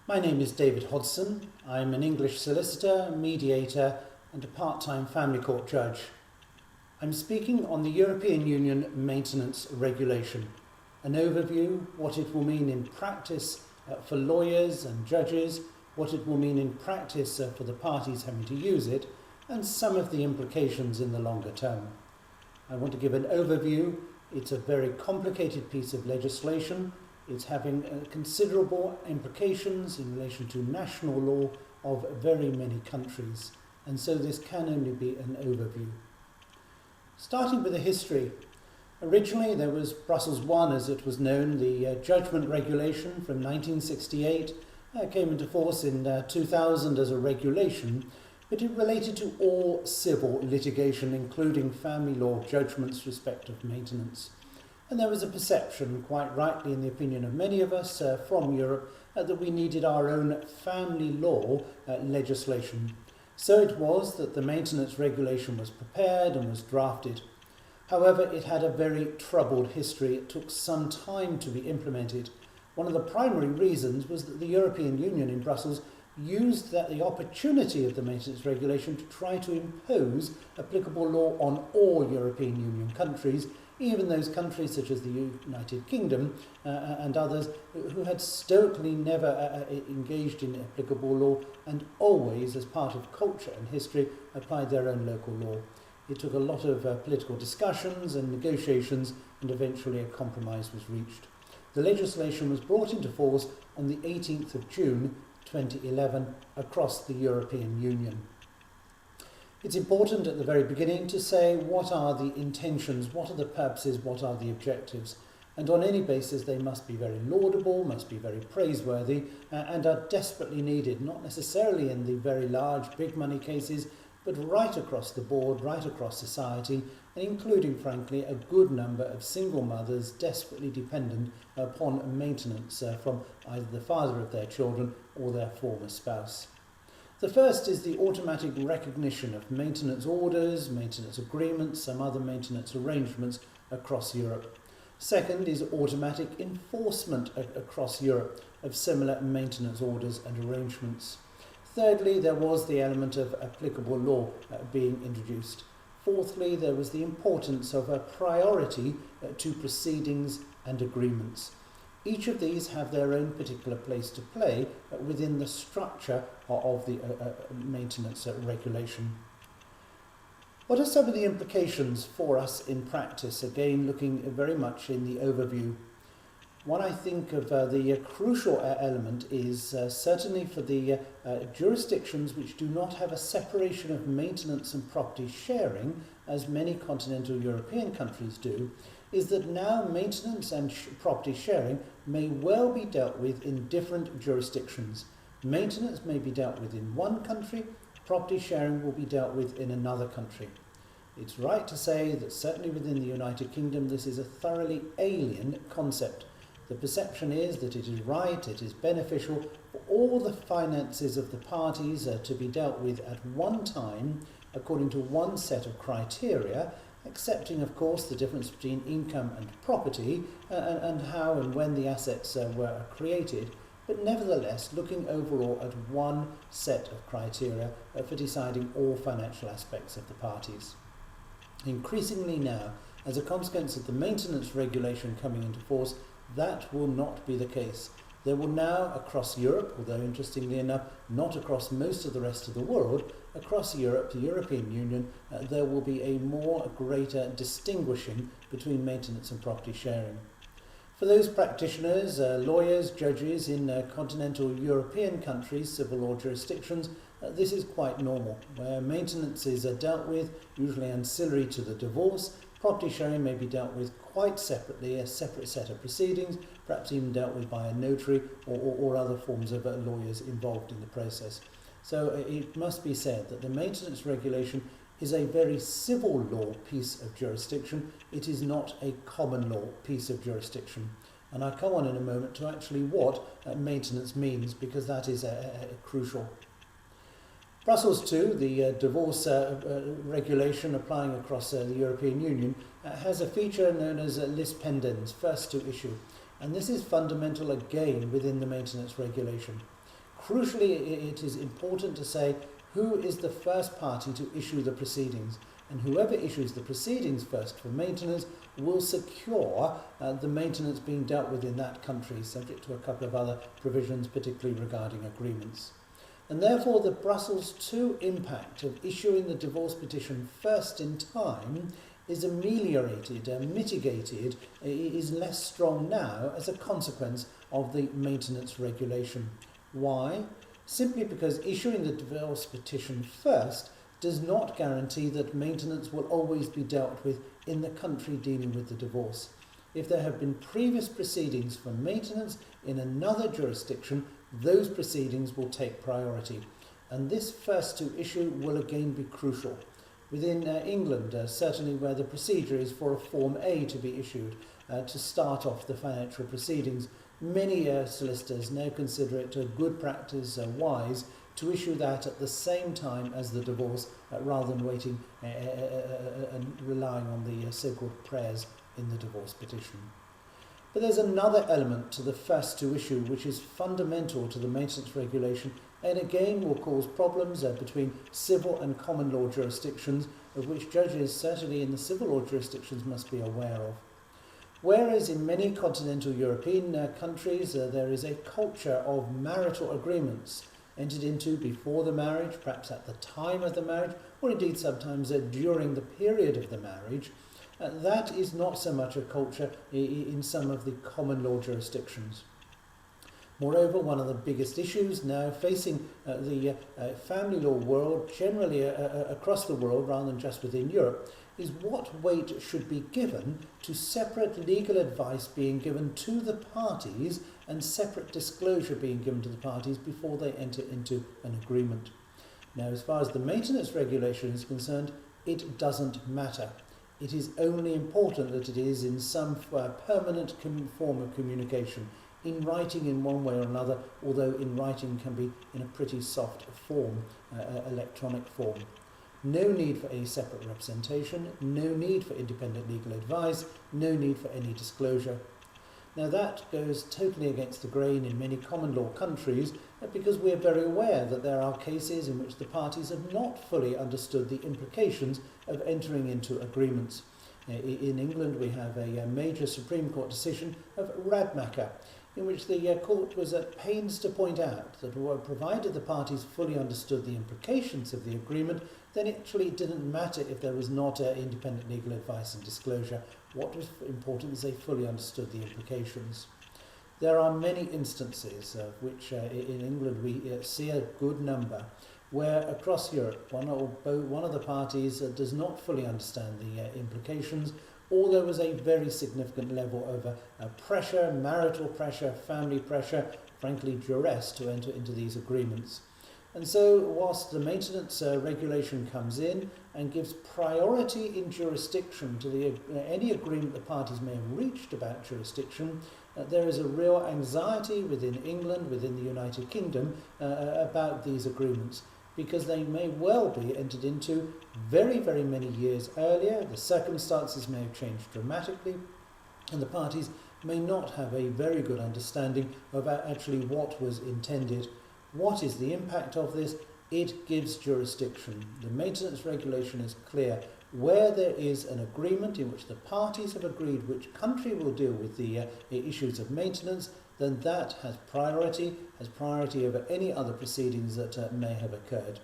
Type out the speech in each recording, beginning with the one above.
My name is David Hodson. I'm an English solicitor, mediator and a part-time family court judge. I'm speaking on the European Union Maintenance Regulation, an overview, what it will mean in practice for lawyers and judges, what it will mean in practice for the parties having to use it, and some of the implications in the longer term. I want to give an overview. It's a very complicated piece of legislation. It's having considerable implications in relation to national law of very many countries, and so this can only be an overview. Starting with the history, originally there was Brussels I, as it was known, the judgment regulation from 1968, came into force in 2000 as a regulation, but it related to all civil litigation, including family law judgments respect of maintenance. And there was a perception, quite rightly in the opinion of many of us from Europe, that we needed our own family law legislation. So it was that the maintenance regulation was prepared and was drafted. However, it had a very troubled history. It took some time to be implemented. One of the primary reasons was that the European Union in Brussels used the opportunity of the maintenance regulation to try to impose applicable law on all European Union countries, even those countries such as the United Kingdom and others who had stoically never engaged in applicable law and always, as part of culture and history, applied their own local law. It took a lot of political discussions and negotiations, and eventually a compromise was reached. The legislation was brought into force on the 18th of June 2011 across the European Union. It's important at the very beginning to say what are the intentions, what are the purposes, what are the objectives. And on any basis they must be very laudable, must be very praiseworthy, and are desperately needed, not necessarily in the very large big money cases, but right across the board, right across society, and including, frankly, a good number of single mothers desperately dependent upon maintenance from either the father of their children or their former spouse. The first is the automatic recognition of maintenance orders, maintenance agreements, some other maintenance arrangements across Europe. Second is automatic enforcement across Europe of similar maintenance orders and arrangements. Thirdly, there was the element of applicable law being introduced. Fourthly, there was the importance of a priority to proceedings and agreements. Each of these have their own particular place to play within the structure of the maintenance regulation. What are some of the implications for us in practice? Again, looking very much in the overview. One I think of the crucial element is certainly for the jurisdictions which do not have a separation of maintenance and property sharing, as many continental European countries do, is that now maintenance and property sharing may well be dealt with in different jurisdictions. Maintenance may be dealt with in one country, property sharing will be dealt with in another country. It's right to say that certainly within the United Kingdom this is a thoroughly alien concept. The perception is that it is right, it is beneficial for all the finances of the parties to be dealt with at one time according to one set of criteria, accepting of course the difference between income and property and how and when the assets were created, but nevertheless looking overall at one set of criteria for deciding all financial aspects of the parties. Increasingly now, as a consequence of the maintenance regulation coming into force, that will not be the case. There will now, across Europe, although interestingly enough, not across most of the rest of the world, across Europe, the European Union, there will be a greater distinguishing between maintenance and property sharing. For those practitioners, lawyers, judges in continental European countries, civil law jurisdictions, this is quite normal, where maintenance is dealt with, usually ancillary to the divorce. Property sharing may be dealt with quite separately, a separate set of proceedings, perhaps even dealt with by a notary or other forms of lawyers involved in the process. So it must be said that the maintenance regulation is a very civil law piece of jurisdiction. It is not a common law piece of jurisdiction. And I'll come on in a moment to actually what maintenance means, because that is crucial. Brussels II, the divorce regulation applying across the European Union, has a feature known as lis pendens, first to issue. And this is fundamental again within the maintenance regulation. Crucially, it is important to say who is the first party to issue the proceedings, and whoever issues the proceedings first for maintenance will secure the maintenance being dealt with in that country, subject to a couple of other provisions, particularly regarding agreements. And therefore the Brussels II impact of issuing the divorce petition first in time is ameliorated, mitigated, is less strong now as a consequence of the maintenance regulation. Why? Simply because issuing the divorce petition first does not guarantee that maintenance will always be dealt with in the country dealing with the divorce. If there have been previous proceedings for maintenance in another jurisdiction, those proceedings will take priority. And this first to issue will again be crucial. Within England, certainly where the procedure is for a Form A to be issued to start off the financial proceedings, many solicitors now consider it a good practice, wise, to issue that at the same time as the divorce rather than waiting and relying on the so-called prayers in the divorce petition. But there's another element to the first to issue which is fundamental to the maintenance regulation and again will cause problems between civil and common law jurisdictions, of which judges, certainly in the civil law jurisdictions, must be aware of. Whereas in many continental European countries there is a culture of marital agreements entered into before the marriage, perhaps at the time of the marriage, or indeed sometimes during the period of the marriage, that is not so much a culture in some of the common law jurisdictions. Moreover, one of the biggest issues now facing the family law world, generally across the world rather than just within Europe, is what weight should be given to separate legal advice being given to the parties and separate disclosure being given to the parties before they enter into an agreement. Now, as far as the maintenance regulation is concerned, it doesn't matter. It is only important that it is in some permanent form of communication, in writing in one way or another, although in writing can be in a pretty soft form, electronic form. No need for any separate representation, no need for independent legal advice, no need for any disclosure. Now that goes totally against the grain in many common law countries because we are very aware that there are cases in which the parties have not fully understood the implications of entering into agreements. In England we have a major Supreme Court decision of Radmacher, in which the court was at pains to point out that provided the parties fully understood the implications of the agreement, then actually it didn't matter if there was not independent legal advice and disclosure. What was important is they fully understood the implications. There are many instances which in England we see a good number where across Europe one of the parties does not fully understand the implications, or there was a very significant level of pressure, marital pressure, family pressure, frankly duress to enter into these agreements. And so whilst the maintenance regulation comes in and gives priority in jurisdiction to any agreement the parties may have reached about jurisdiction, there is a real anxiety within England, within the United Kingdom, about these agreements, because they may well be entered into very, very many years earlier. The circumstances may have changed dramatically, and the parties may not have a very good understanding of actually what was intended. What is the impact of this? It gives jurisdiction. The maintenance regulation is clear. Where there is an agreement in which the parties have agreed which country will deal with the issues of maintenance, then that has priority over any other proceedings that may have occurred.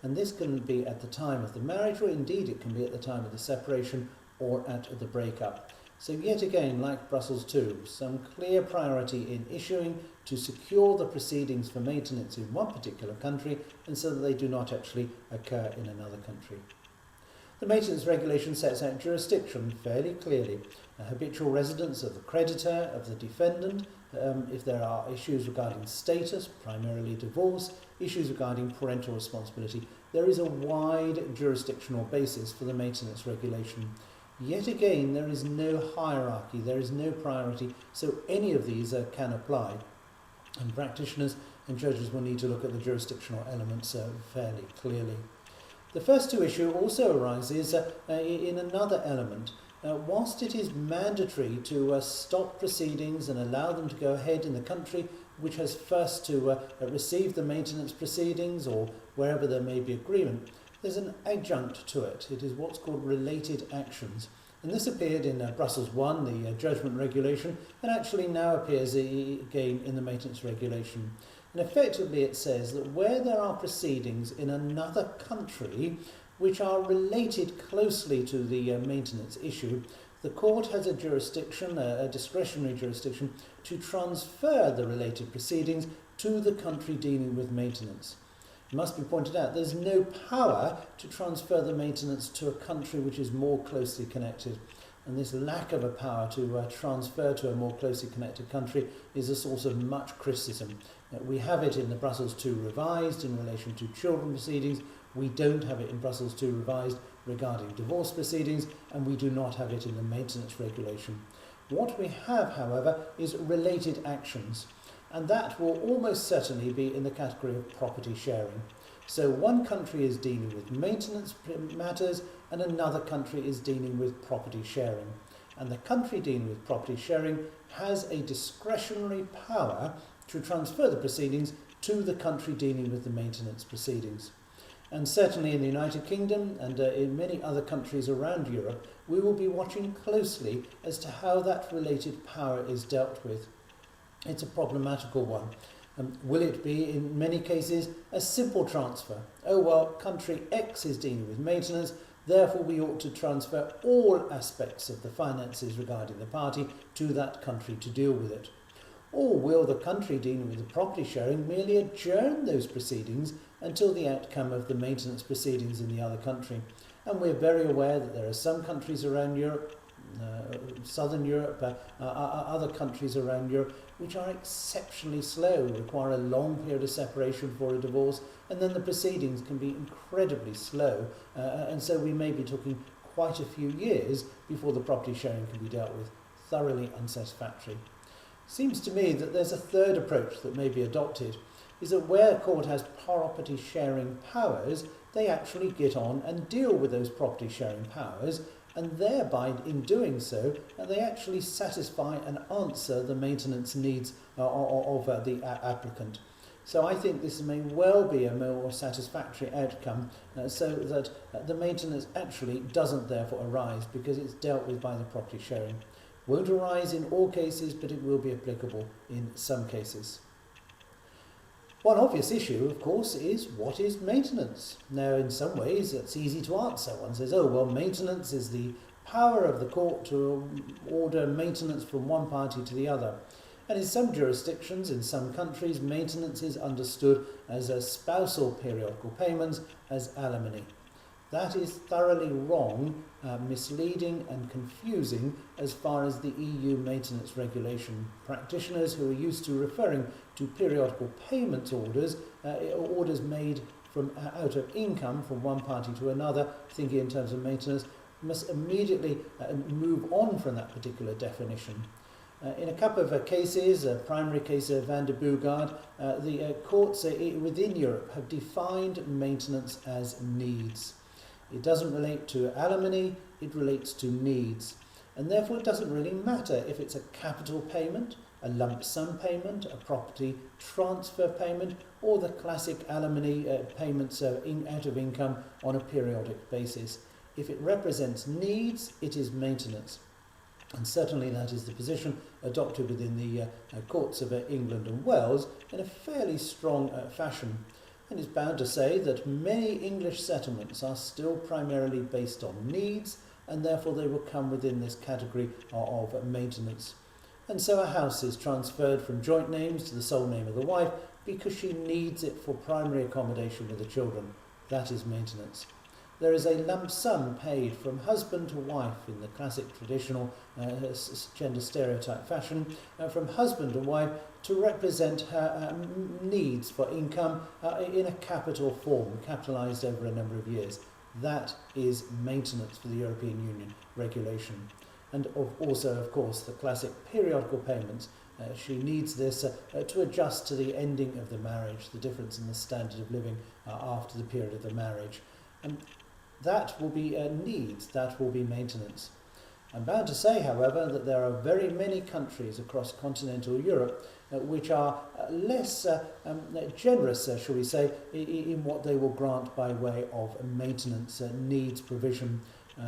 And this can be at the time of the marriage, or indeed it can be at the time of the separation or at the breakup. So yet again, like Brussels II, some clear priority in issuing to secure the proceedings for maintenance in one particular country, and so that they do not actually occur in another country. The maintenance regulation sets out jurisdiction fairly clearly. Habitual residence of the creditor, of the defendant, if there are issues regarding status, primarily divorce, issues regarding parental responsibility. There is a wide jurisdictional basis for the maintenance regulation. Yet again, there is no hierarchy, there is no priority, so any of these can apply. And practitioners and judges will need to look at the jurisdictional elements fairly clearly. The first to issue also arises in another element, whilst it is mandatory to stop proceedings and allow them to go ahead in the country which has first to receive the maintenance proceedings or wherever there may be agreement, there's an adjunct to it. It is what's called related actions. And this appeared in Brussels 1, the judgment regulation, and actually now appears again in the maintenance regulation. And effectively it says that where there are proceedings in another country which are related closely to the maintenance issue, the court has a jurisdiction, a discretionary jurisdiction, to transfer the related proceedings to the country dealing with maintenance. It must be pointed out there's no power to transfer the maintenance to a country which is more closely connected. And this lack of a power to transfer to a more closely connected country is a source of much criticism. We have it in the Brussels II revised in relation to children proceedings. We don't have it in Brussels II revised regarding divorce proceedings, and we do not have it in the maintenance regulation. What we have, however, is related actions, and that will almost certainly be in the category of property sharing. So one country is dealing with maintenance matters and another country is dealing with property sharing. And the country dealing with property sharing has a discretionary power to transfer the proceedings to the country dealing with the maintenance proceedings. And certainly in the United Kingdom and in many other countries around Europe, we will be watching closely as to how that related power is dealt with. It's a problematical one. Will it be, in many cases, a simple transfer? Oh, well, country X is dealing with maintenance, therefore we ought to transfer all aspects of the finances regarding the party to that country to deal with it. Or will the country dealing with the property sharing merely adjourn those proceedings until the outcome of the maintenance proceedings in the other country? And we're very aware that there are some countries around Europe, Southern Europe, other countries around Europe, which are exceptionally slow, require a long period of separation for a divorce, and then the proceedings can be incredibly slow, and so we may be talking quite a few years before the property sharing can be dealt with. Thoroughly unsatisfactory. Seems to me that there's a third approach that may be adopted, is that where a court has property sharing powers, they actually get on and deal with those property sharing powers, and thereby, in doing so, they actually satisfy and answer the maintenance needs of the applicant. So I think this may well be a more satisfactory outcome, so that the maintenance actually doesn't therefore arise because it's dealt with by the property sharing. Won't arise in all cases, but it will be applicable in some cases. One obvious issue, of course, is what is maintenance? Now, in some ways, it's easy to answer. One says, oh, well, maintenance is the power of the court to order maintenance from one party to the other. And in some jurisdictions, in some countries, maintenance is understood as a spousal periodical payments, as alimony. That is thoroughly wrong, misleading and confusing as far as the EU maintenance regulation. Practitioners who are used to referring to periodical payment orders, orders made from out of income from one party to another, thinking in terms of maintenance, must immediately move on from that particular definition. In a couple of cases, a primary case of Van de Boogaard, the courts within Europe have defined maintenance as needs. It doesn't relate to alimony, it relates to needs. And therefore it doesn't really matter if it's a capital payment, a lump sum payment, a property transfer payment, or the classic alimony payments out of income on a periodic basis. If it represents needs, it is maintenance. And certainly that is the position adopted within the courts of England and Wales in a fairly strong fashion. And it's bound to say that many English settlements are still primarily based on needs, and therefore they will come within this category of maintenance. And so a house is transferred from joint names to the sole name of the wife because she needs it for primary accommodation with the children. That is maintenance. There is a lump sum paid from husband to wife in the classic traditional gender stereotype fashion, from husband to wife to represent her needs for income in a capital form, capitalised over a number of years. That is maintenance for the European Union regulation. And also, of course, the classic periodical payments. She needs this to adjust to the ending of the marriage, the difference in the standard of living after the period of the marriage. And that will be needs, that will be maintenance. I'm bound to say, however, that there are very many countries across continental Europe which are less generous, shall we say, in what they will grant by way of maintenance needs provision.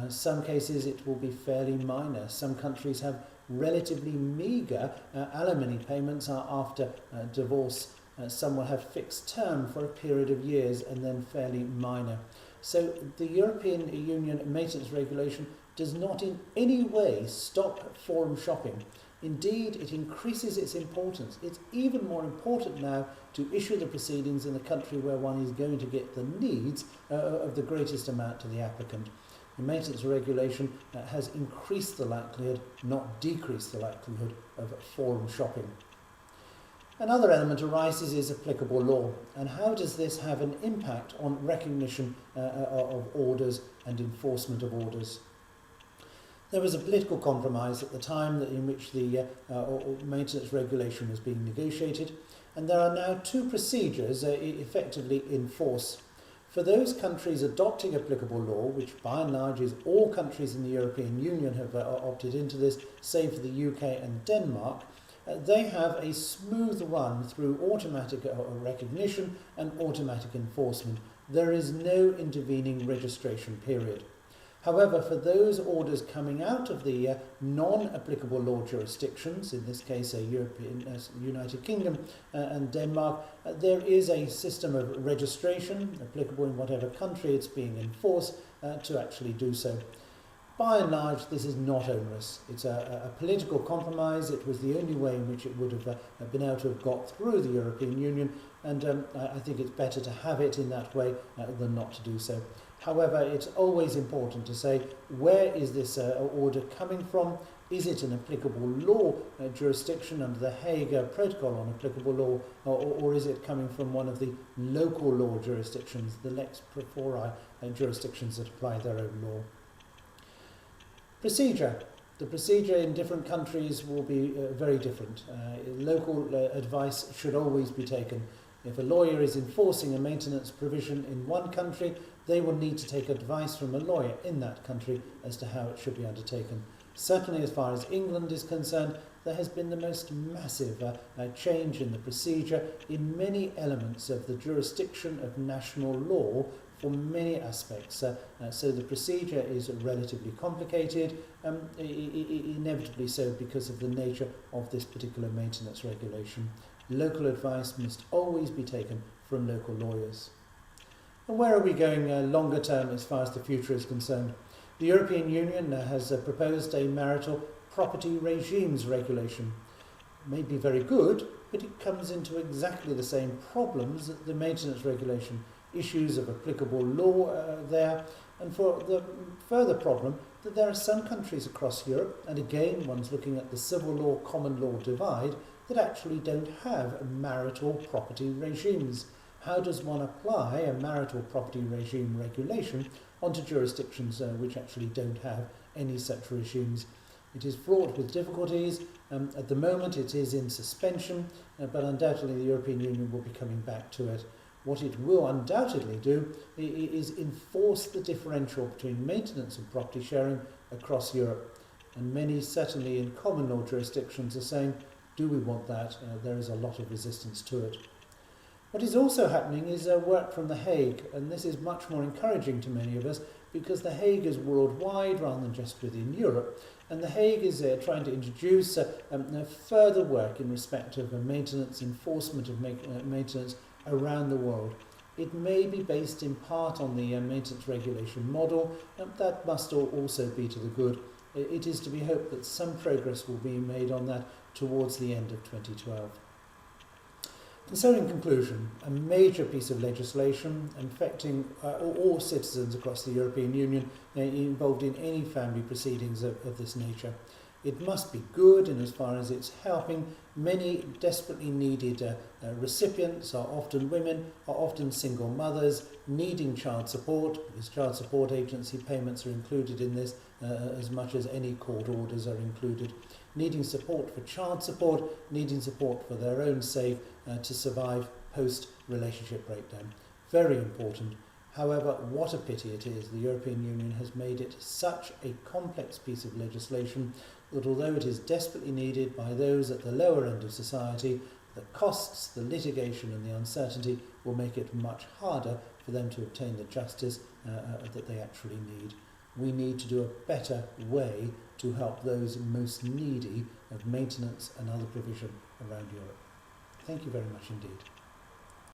Some cases it will be fairly minor. Some countries have relatively meagre alimony payments after divorce. Some will have fixed term for a period of years and then fairly minor. So the European Union maintenance regulation does not in any way stop forum shopping. Indeed, it increases its importance. It's even more important now to issue the proceedings in the country where one is going to get the needs of the greatest amount to the applicant. The maintenance regulation has increased the likelihood, not decreased the likelihood, of forum shopping. Another element arises is applicable law, and how does this have an impact on recognition of orders and enforcement of orders? There was a political compromise at the time in which the maintenance regulation was being negotiated, and there are now two procedures effectively in force. For those countries adopting applicable law, which by and large is all countries in the European Union have opted into this, save for the UK and Denmark, they have a smooth run through automatic recognition and automatic enforcement. There is no intervening registration period. However, for those orders coming out of the non-applicable law jurisdictions, in this case United Kingdom and Denmark, there is a system of registration applicable in whatever country it's being enforced to actually do so. By and large, this is not onerous. It's a political compromise. It was the only way in which it would have been able to have got through the European Union, and I think it's better to have it in that way than not to do so. However, it's always important to say, where is this order coming from? Is it an applicable law jurisdiction under the Hague Protocol on applicable law, or is it coming from one of the local law jurisdictions, the lex profori jurisdictions that apply their own law? Procedure. The procedure in different countries will be very different. Local advice should always be taken. If a lawyer is enforcing a maintenance provision in one country, they will need to take advice from a lawyer in that country as to how it should be undertaken. Certainly as far as England is concerned, there has been the most massive change in the procedure in many elements of the jurisdiction of national law for many aspects. So the procedure is relatively complicated, inevitably so because of the nature of this particular maintenance regulation. Local advice must always be taken from local lawyers. And where are we going longer term as far as the future is concerned? The European Union has proposed a marital property regimes regulation. It may be very good, but it comes into exactly the same problems that the maintenance regulation. Issues of applicable law there, and for the further problem that there are some countries across Europe, and again one's looking at the civil law, common law divide, that actually don't have marital property regimes. How does one apply a marital property regime regulation onto jurisdictions which actually don't have any such regimes? It is fraught with difficulties. At the moment it is in suspension, but undoubtedly the European Union will be coming back to it. What it will undoubtedly do is enforce the differential between maintenance and property sharing across Europe. And many, certainly in common law jurisdictions, are saying, do we want that? There is a lot of resistance to it. What is also happening is work from The Hague, and this is much more encouraging to many of us because The Hague is worldwide rather than just within Europe, and The Hague is trying to introduce further work in respect of maintenance, enforcement of maintenance around the world. It may be based in part on the maintenance regulation model, and that must also be to the good. It is to be hoped that some progress will be made on that towards the end of 2012. And so in conclusion, a major piece of legislation affecting all citizens across the European Union involved in any family proceedings of this nature. It must be good in as far as it's helping many desperately needed recipients, are often women, are often single mothers, needing child support, because child support agency payments are included in this as much as any court orders are included. Needing support for child support, needing support for their own sake to survive post-relationship breakdown. Very important. However, what a pity it is the European Union has made it such a complex piece of legislation that although it is desperately needed by those at the lower end of society, the costs, the litigation and the uncertainty will make it much harder for them to obtain the justice that they actually need. We need to do a better way to help those most needy of maintenance and other provision around Europe. Thank you very much indeed.